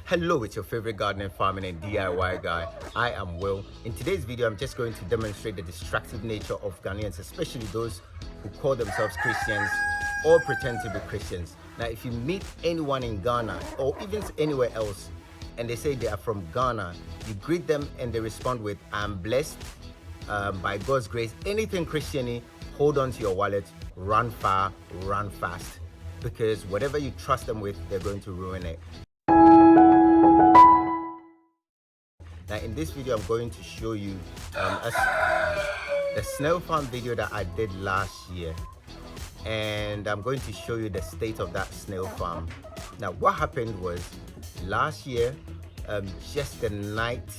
Hello, it's your favorite gardening, farming and DIY guy. I am Will. In today's video, I'm just going to demonstrate the destructive nature of Ghanaians, especially those who call themselves Christians or pretend to be Christians. Now, if you meet anyone in Ghana or even anywhere else and they say they are from Ghana, you greet them and they respond with, I'm blessed by God's grace. Anything Christian-y, hold on to your wallet, run far, run fast. Because whatever you trust them with, they're going to ruin it. Now in this video, I'm going to show you the snail farm video that I did last year. And I'm going to show you the state of that snail farm. Now what happened was, last year, just the night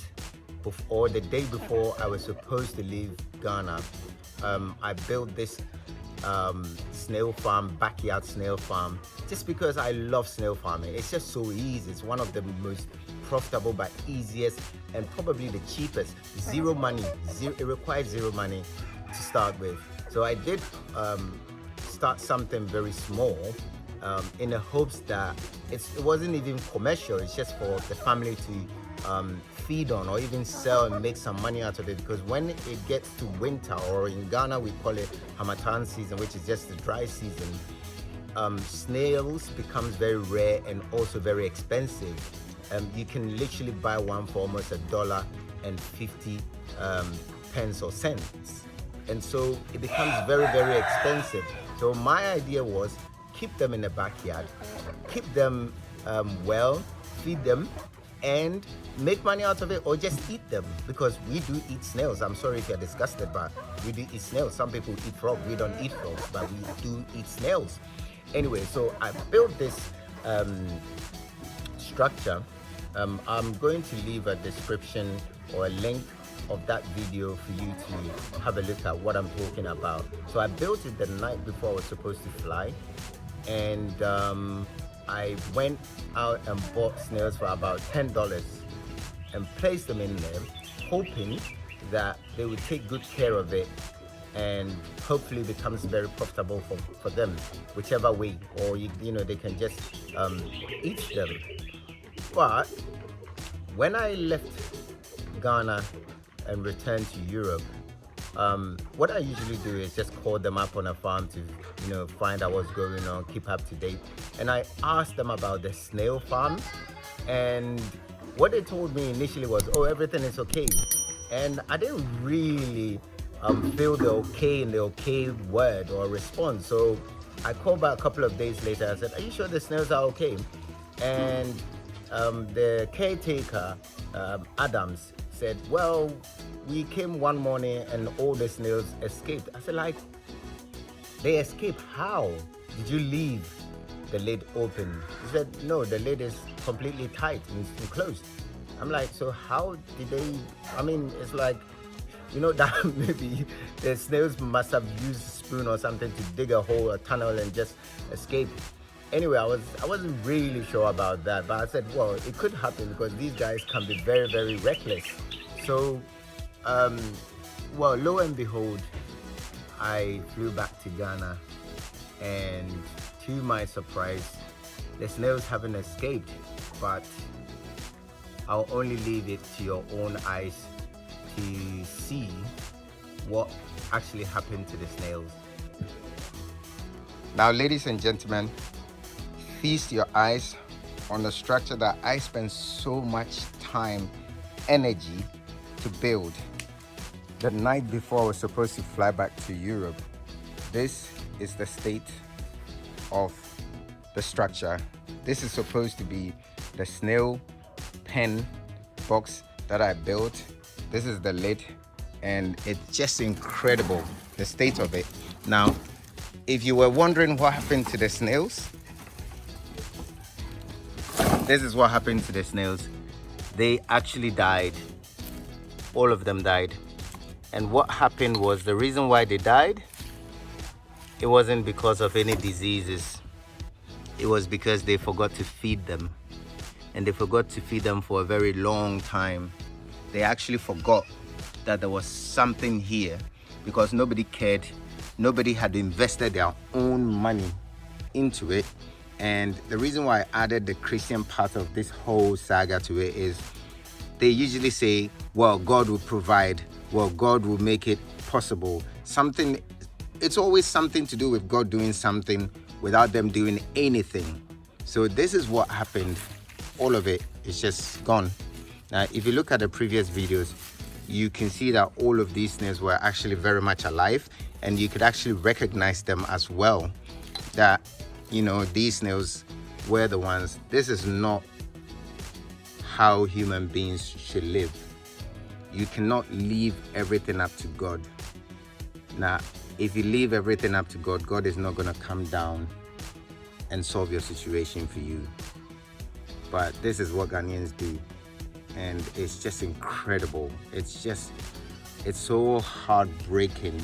or the day before I was supposed to leave Ghana, I built this snail farm, backyard snail farm, just because I love snail farming. It's just so easy. It's one of the most profitable but easiest and probably the cheapest. Zero money, it requires zero money to start with. So I did start something very small in the hopes that it wasn't even commercial. It's just for the family to feed on or even sell and make some money out of it, because when it gets to winter, or in Ghana we call it Harmattan season, which is just the dry season, snails becomes very rare and also very expensive. You can literally buy one for almost $1.50 or cents, and so it becomes very, very expensive. So my idea was, keep them in the backyard, keep them well, feed them and make money out of it, or just eat them, because we do eat snails. I'm sorry if you're disgusted, but we do eat snails. Some people eat frog. We don't eat frogs, but we do eat snails. Anyway, so I built this structure. I'm going to leave a description or a link of that video for you to have a look at what I'm talking about. So I built it the night before I was supposed to fly, and I went out and bought snails for about $10 and placed them in there, hoping that they would take good care of it and hopefully becomes very profitable for them, whichever way, or you know, they can just eat them. But when I left Ghana and returned to Europe, what I usually do is just call them up on a farm to, you know, find out what's going on, keep up to date. And I asked them about the snail farm, and what they told me initially was, oh, everything is okay. And I didn't really feel the okay in the okay word or response. So I called back a couple of days later. I said, are you sure the snails are okay? And the caretaker, Adams, said, well, we came one morning and all the snails escaped. I said, like, they escaped how? Did you leave the lid open? He said, no, the lid is completely tight and closed. I'm like, so how did they, I mean, it's like, you know, that maybe the snails must have used a spoon or something to dig a hole, a tunnel, and just escape. Anyway, I wasn't really sure about that, but I said, well, it could happen because these guys can be very, very reckless. So, well, lo and behold, I flew back to Ghana, and to my surprise, the snails haven't escaped, but I'll only leave it to your own eyes to see what actually happened to the snails. Now, ladies and gentlemen, feast your eyes on the structure that I spent so much time, energy to build the night before I was supposed to fly back to Europe. This is the state of the structure. This is supposed to be the snail pen box that I built. This is the lid, and it's just incredible, the state of it. Now, if you were wondering what happened to the snails, this is what happened to the snails. They actually died. All of them died. And what happened was, the reason why they died, it wasn't because of any diseases. It was because they forgot to feed them. And they forgot to feed them for a very long time. They actually forgot that there was something here, because nobody cared. Nobody had invested their own money into it. And the reason why I added the Christian part of this whole saga to it is they usually say, well, God will provide, well, God will make it possible. Something, it's always something to do with God doing something without them doing anything. So this is what happened. All of it is just gone. Now, if you look at the previous videos, you can see that all of these snails were actually very much alive, and you could actually recognize them as well. That, you know, these snails were the ones. This is not how human beings should live. You cannot leave everything up to God. Now, if you leave everything up to God, God is not going to come down and solve your situation for you. But this is what Ghanaians do. And it's just incredible. It's so heartbreaking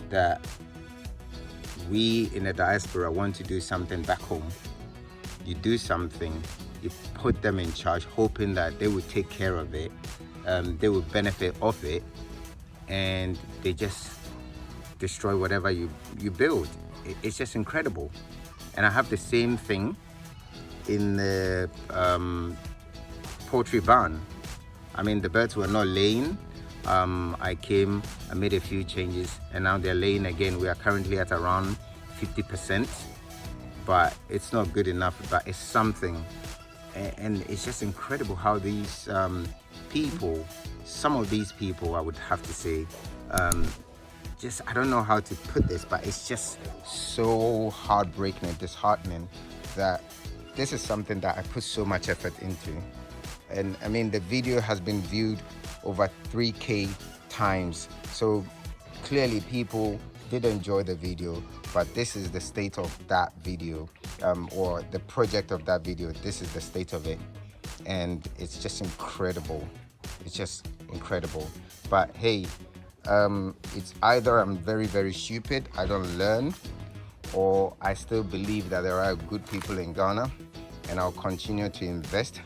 that we in the diaspora want to do something back home. You do something, you put them in charge, hoping that they would take care of it, they would benefit off it, and they just destroy whatever you build. It's just incredible. And I have the same thing in the poultry barn. I mean, the birds were not laying. I came, I made a few changes, and now they're laying again. We are currently at around 50%, but it's not good enough, but it's something. And it's just incredible how these people, some of these people, I would have to say, just, I don't know how to put this, but it's just so heartbreaking and disheartening that this is something that I put so much effort into. And I mean, the video has been viewed over 3K times. So clearly people did enjoy the video, but this is the state of that video, or the project of that video. This is the state of it. And it's just incredible. It's just incredible. But hey, it's either I'm very, very stupid, I don't learn, or I still believe that there are good people in Ghana, and I'll continue to invest,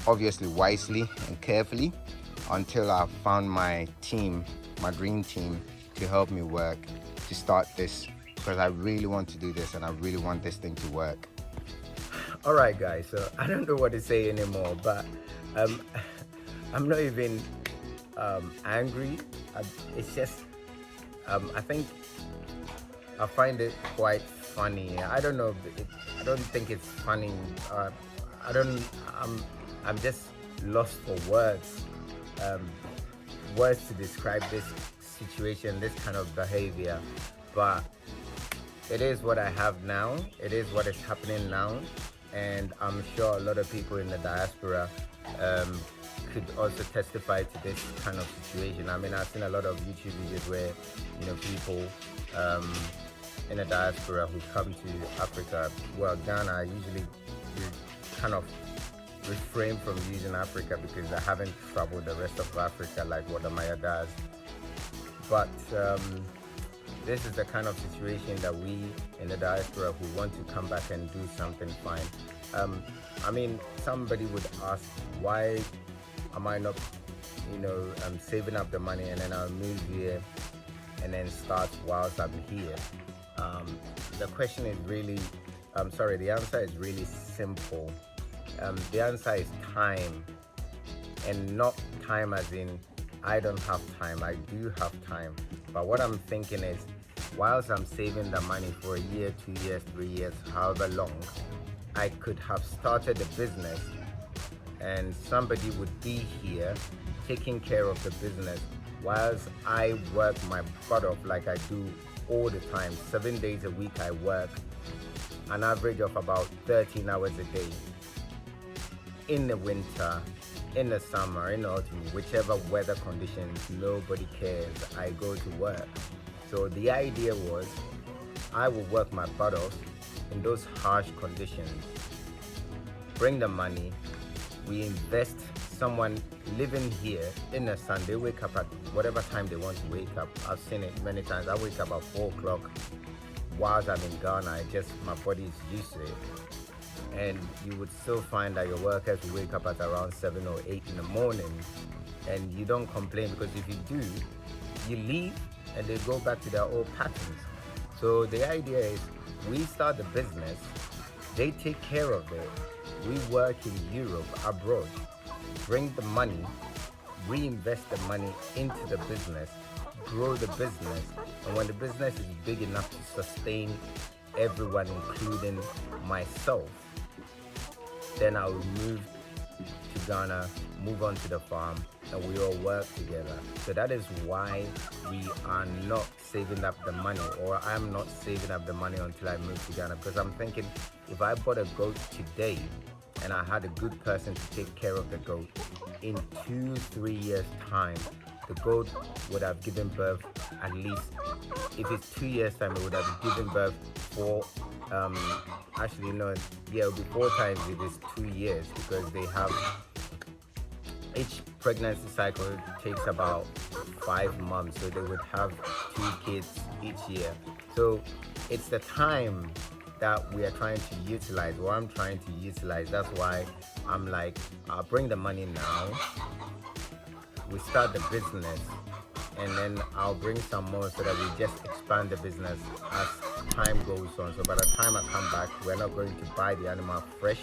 obviously wisely and carefully, until I've found my team, my dream team, to help me work to start this, because I really want to do this and I really want this thing to work. All right, guys, so I don't know what to say anymore, but I'm not even angry. It's just I think I find it quite funny. I don't know, I don't think it's funny. I'm just lost for words, words to describe this situation, this kind of behavior. But it is what I have now. It is what is happening now, and I'm sure a lot of people in the diaspora could also testify to this kind of situation. I mean, I've seen a lot of YouTube videos where, you know, people in the diaspora who come to Africa, well, Ghana, usually you kind of refrain from using Africa because they haven't traveled the rest of Africa like what Amaya does. But this is the kind of situation that we in the diaspora who want to come back and do something fine. I mean, somebody would ask, why am I not, you know, saving up the money and then I'll move here and then start whilst I'm here? The question is really, the answer is really simple. The answer is time, and not time as in I don't have time. I do have time. But what I'm thinking is, whilst I'm saving the money for a year, 2 years, 3 years, however long, I could have started a business and somebody would be here taking care of the business whilst I work my butt off like I do all the time. 7 days a week I work an average of about 13 hours a day. In the winter, in the summer, in the autumn, whichever weather conditions, nobody cares, I go to work. So the idea was, I will work my butt off in those harsh conditions, bring the money, we invest. Someone living here in the sun, they wake up at whatever time they want to wake up. I've seen it many times. I wake up at 4 o'clock whilst I'm in Ghana. My body is used to it. And you would still find that your workers will wake up at around 7 or 8 in the morning, and you don't complain, because if you do, you leave and they go back to their old patterns. So the idea is, we start the business, They take care of it. We work in Europe, abroad, bring the money, reinvest the money into the business, grow the business, and when the business is big enough to sustain everyone, including myself, then I will move to Ghana, move on to the farm, and we all work together. So that is why we are not saving up the money, or I'm not saving up the money until I move to Ghana, because I'm thinking if I bought a goat today and I had a good person to take care of the goat, in 2-3 years time the goat would have given birth, at least if it's 2 years time, it would have given birth for actually no, yeah, it will be 4 times if it's 2 years, because they have, each pregnancy cycle takes about 5 months, so they would have 2 kids each year. So it's the time that we are trying to utilize, or I'm trying to utilize. That's why I'm like, I'll bring the money now, we start the business, and then I'll bring some more so that we just expand the business as time goes on. So by the time I come back, we're not going to buy the animal fresh,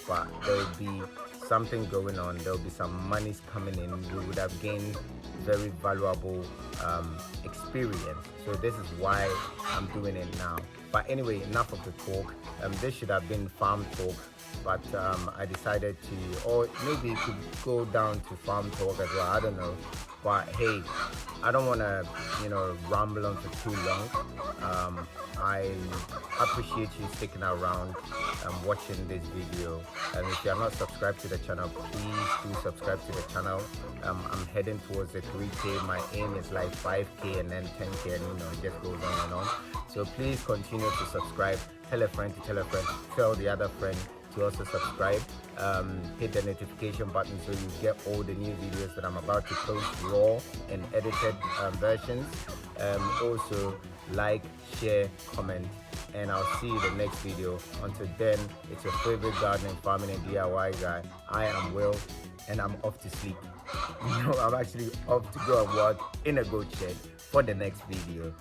but there will be something going on, there will be some monies coming in, we would have gained very valuable experience. So this is why I'm doing it now. But anyway, enough of the talk. This should have been farm talk, but I decided to, or maybe it could go down to farm talk as well, I don't know. But hey, I don't want to, ramble on for too long. I appreciate you sticking around and watching this video. And if you are not subscribed to the channel, please do subscribe to the channel. I'm heading towards the 3K. My aim is like 5K and then 10K, and it just goes on and on. So please continue to subscribe. Tell a friend to tell a friend, tell the other friend to also subscribe. Hit the notification button so you get all the new videos that I'm about to post, raw and edited versions. Also like, share, comment, and I'll see you in the next video. Until then, it's your favorite gardening, farming, and DIY guy. I am Will, and I'm off to sleep. I'm actually off to go and work in a goat shed for the next video.